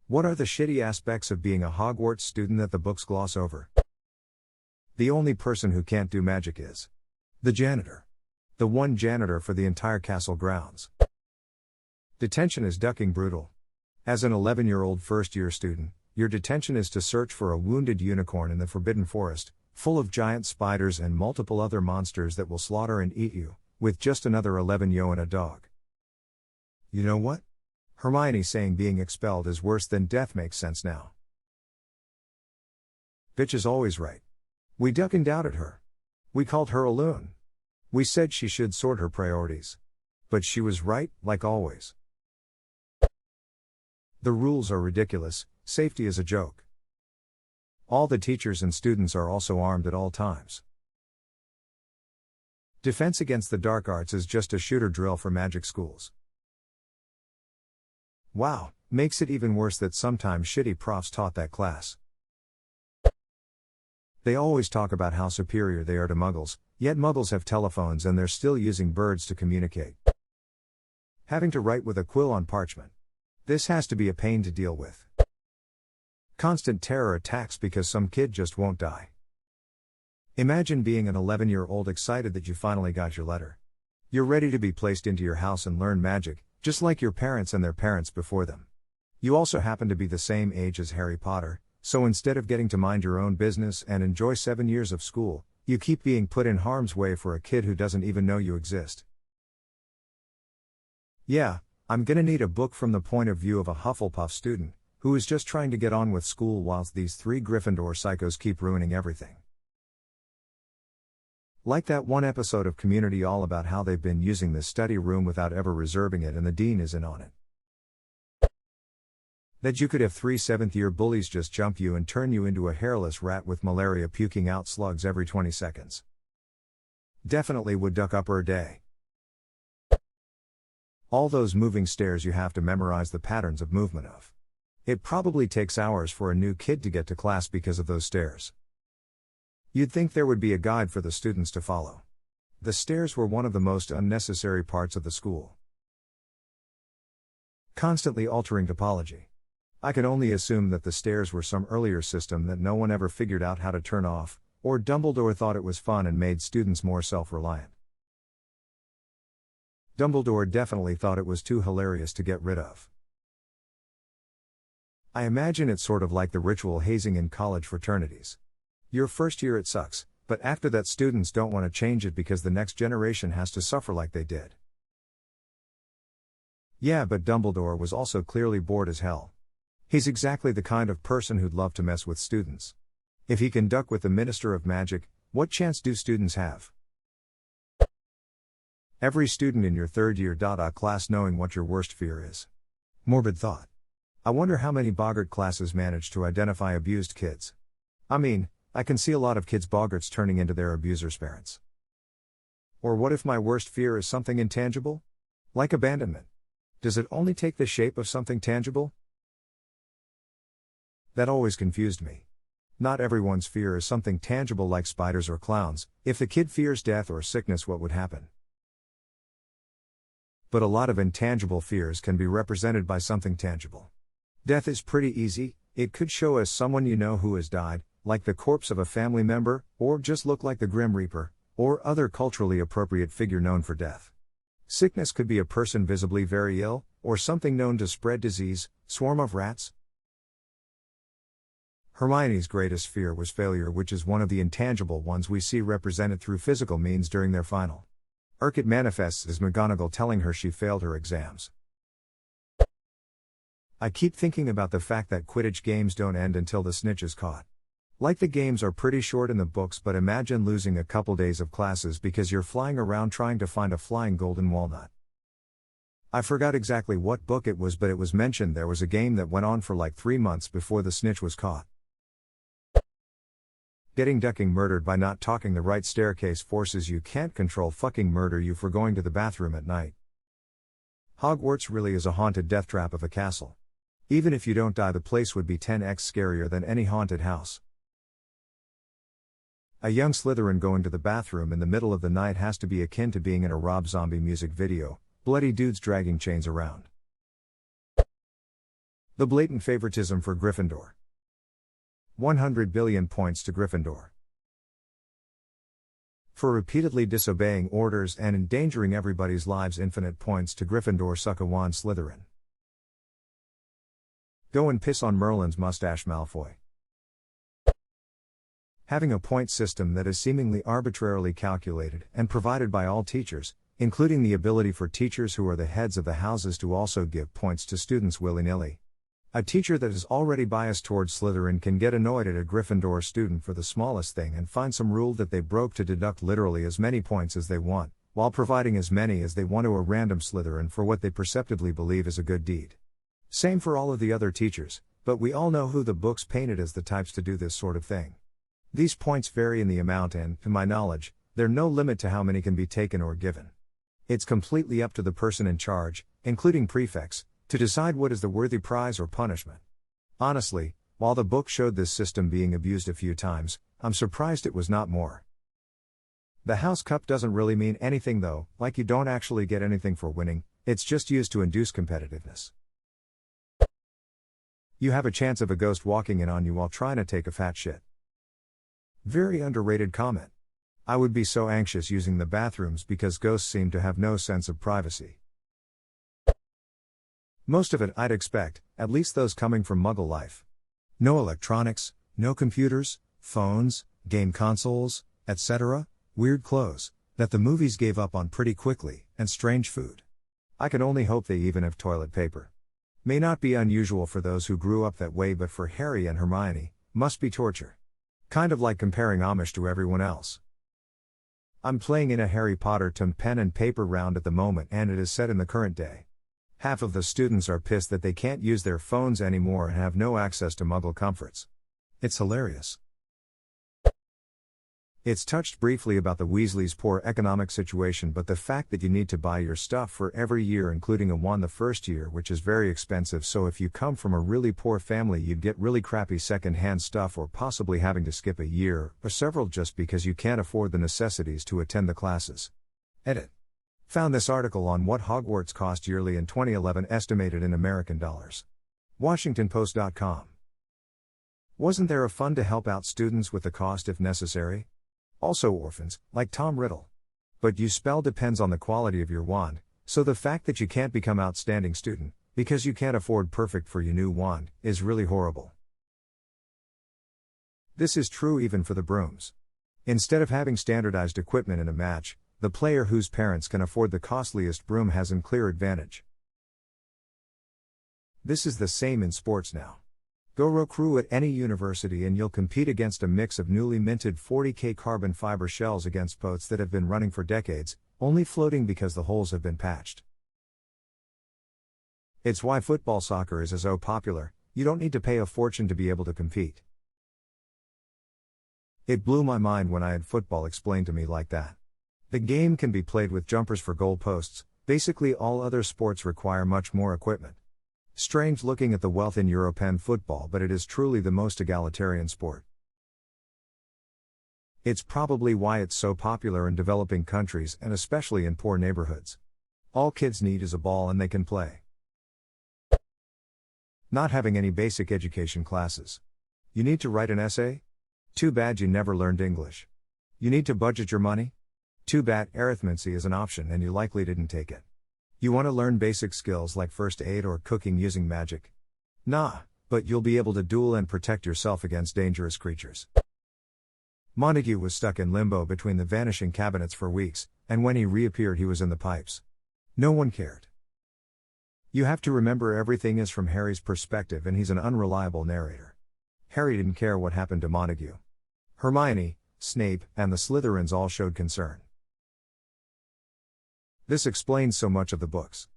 What are the shitty aspects of being a Hogwarts student that the books gloss over? The only person who can't do magic is the janitor. The one janitor for the entire castle grounds. Detention is ducking brutal. As an 11-year-old first-year student, your detention is to search for a wounded unicorn in the Forbidden Forest, full of giant spiders and multiple other monsters that will slaughter and eat you, with just another 11-yo and a dog. You know what? Hermione saying being expelled is worse than death makes sense now. Bitch is always right. We duck and doubted her. We called her a loon. We said she should sort her priorities. But she was right, like always. The rules are ridiculous, safety is a joke. All the teachers and students are also armed at all times. Defense against the dark arts is just a shooter drill for magic schools. Wow, makes it even worse that sometimes shitty profs taught that class. They always talk about how superior they are to muggles, yet muggles have telephones and they're still using birds to communicate. Having to write with a quill on parchment. This has to be a pain to deal with. Constant terror attacks because some kid just won't die. Imagine being an 11-year-old excited that you finally got your letter. You're ready to be placed into your house and learn magic, just like your parents and their parents before them. You also happen to be the same age as Harry Potter, so instead of getting to mind your own business and enjoy 7 years of school, you keep being put in harm's way for a kid who doesn't even know you exist. Yeah, I'm gonna need a book from the point of view of a Hufflepuff student, who is just trying to get on with school whilst these 3 Gryffindor psychos keep ruining everything. Like that one episode of Community all about how they've been using this study room without ever reserving it and the dean is in on it. That you could have 3 7th-year bullies just jump you and turn you into a hairless rat with malaria puking out slugs every 20 seconds. Definitely would duck up her day. All those moving stairs you have to memorize the patterns of movement of. It probably takes hours for a new kid to get to class because of those stairs. You'd think there would be a guide for the students to follow. The stairs were one of the most unnecessary parts of the school. Constantly altering topology. I can only assume that the stairs were some earlier system that no one ever figured out how to turn off, or Dumbledore thought it was fun and made students more self-reliant. Dumbledore definitely thought it was too hilarious to get rid of. I imagine it's sort of like the ritual hazing in college fraternities. Your first year it sucks, but after that students don't want to change it because the next generation has to suffer like they did. Yeah, but Dumbledore was also clearly bored as hell. He's exactly the kind of person who'd love to mess with students. If he can duck with the Minister of Magic, what chance do students have? Every student in your third year class knowing what your worst fear is. Morbid thought. I wonder how many boggart classes manage to identify abused kids. I mean, I can see a lot of kids boggarts turning into their abusers' parents. Or what if my worst fear is something intangible? Like abandonment. Does it only take the shape of something tangible? That always confused me. Not everyone's fear is something tangible like spiders or clowns. If the kid fears death or sickness, what would happen? But a lot of intangible fears can be represented by something tangible. Death is pretty easy. It could show as someone you know who has died, like the corpse of a family member, or just look like the Grim Reaper, or other culturally appropriate figure known for death. Sickness could be a person visibly very ill, or something known to spread disease, swarm of rats. Hermione's greatest fear was failure, which is one of the intangible ones we see represented through physical means during their final. It manifests as McGonagall telling her she failed her exams. I keep thinking about the fact that Quidditch games don't end until the snitch is caught. Like the games are pretty short in the books, but imagine losing a couple days of classes because you're flying around trying to find a flying golden walnut. I forgot exactly what book it was, but it was mentioned there was a game that went on for like 3 months before the snitch was caught. Getting ducking murdered by not talking the right staircase forces you can't control fucking murder you for going to the bathroom at night. Hogwarts really is a haunted death trap of a castle. Even if you don't die, the place would be 10x scarier than any haunted house. A young Slytherin going to the bathroom in the middle of the night has to be akin to being in a Rob Zombie music video, bloody dudes dragging chains around. The blatant favoritism for Gryffindor. 100 billion points to Gryffindor. For repeatedly disobeying orders and endangering everybody's lives, infinite points to Gryffindor. Suck a wand, Slytherin. Go and piss on Merlin's mustache, Malfoy. Having a point system that is seemingly arbitrarily calculated and provided by all teachers, including the ability for teachers who are the heads of the houses to also give points to students willy-nilly. A teacher that is already biased towards Slytherin can get annoyed at a Gryffindor student for the smallest thing and find some rule that they broke to deduct literally as many points as they want, while providing as many as they want to a random Slytherin for what they perceptively believe is a good deed. Same for all of the other teachers, but we all know who the books painted as the types to do this sort of thing. These points vary in the amount and, to my knowledge, there's no limit to how many can be taken or given. It's completely up to the person in charge, including prefects, to decide what is the worthy prize or punishment. Honestly, while the book showed this system being abused a few times, I'm surprised it was not more. The House Cup doesn't really mean anything though, like you don't actually get anything for winning, it's just used to induce competitiveness. You have a chance of a ghost walking in on you while trying to take a fat shit. Very underrated comment. I would be so anxious using the bathrooms because ghosts seem to have no sense of privacy. Most of it I'd expect, at least those coming from Muggle life. No electronics, no computers, phones, game consoles, etc., weird clothes, that the movies gave up on pretty quickly, and strange food. I can only hope they even have toilet paper. May not be unusual for those who grew up that way, but for Harry and Hermione, must be torture. Kind of like comparing Amish to everyone else. I'm playing in a Harry Potter pen and paper round at the moment, and it is set in the current day. Half of the students are pissed that they can't use their phones anymore and have no access to Muggle comforts. It's hilarious. It's touched briefly about the Weasleys' poor economic situation, but the fact that you need to buy your stuff for every year, including a wand the first year, which is very expensive, so if you come from a really poor family you'd get really crappy second-hand stuff, or possibly having to skip a year or several just because you can't afford the necessities to attend the classes. Edit. Found this article on what Hogwarts cost yearly in 2011 estimated in American dollars. WashingtonPost.com. Wasn't there a fund to help out students with the cost if necessary? Also orphans, like Tom Riddle. But you spell depends on the quality of your wand, so the fact that you can't become outstanding student, because you can't afford perfect for your new wand, is really horrible. This is true even for the brooms. Instead of having standardized equipment in a match, the player whose parents can afford the costliest broom has a clear advantage. This is the same in sports now. Go recruit at any university and you'll compete against a mix of newly minted 40K carbon fiber shells against boats that have been running for decades, only floating because the holes have been patched. It's why football soccer is so popular, you don't need to pay a fortune to be able to compete. It blew my mind when I had football explained to me like that. The game can be played with jumpers for goal posts, basically all other sports require much more equipment. Strange looking at the wealth in European football, but it is truly the most egalitarian sport. It's probably why it's so popular in developing countries and especially in poor neighborhoods. All kids need is a ball and they can play. Not having any basic education classes. You need to write an essay? Too bad you never learned English. You need to budget your money? Too bad arithmancy is an option and you likely didn't take it. You want to learn basic skills like first aid or cooking using magic? Nah, but you'll be able to duel and protect yourself against dangerous creatures. Montague was stuck in limbo between the vanishing cabinets for weeks, and when he reappeared he was in the pipes. No one cared. You have to remember everything is from Harry's perspective and he's an unreliable narrator. Harry didn't care what happened to Montague. Hermione, Snape, and the Slytherins all showed concern. This explains so much of the books.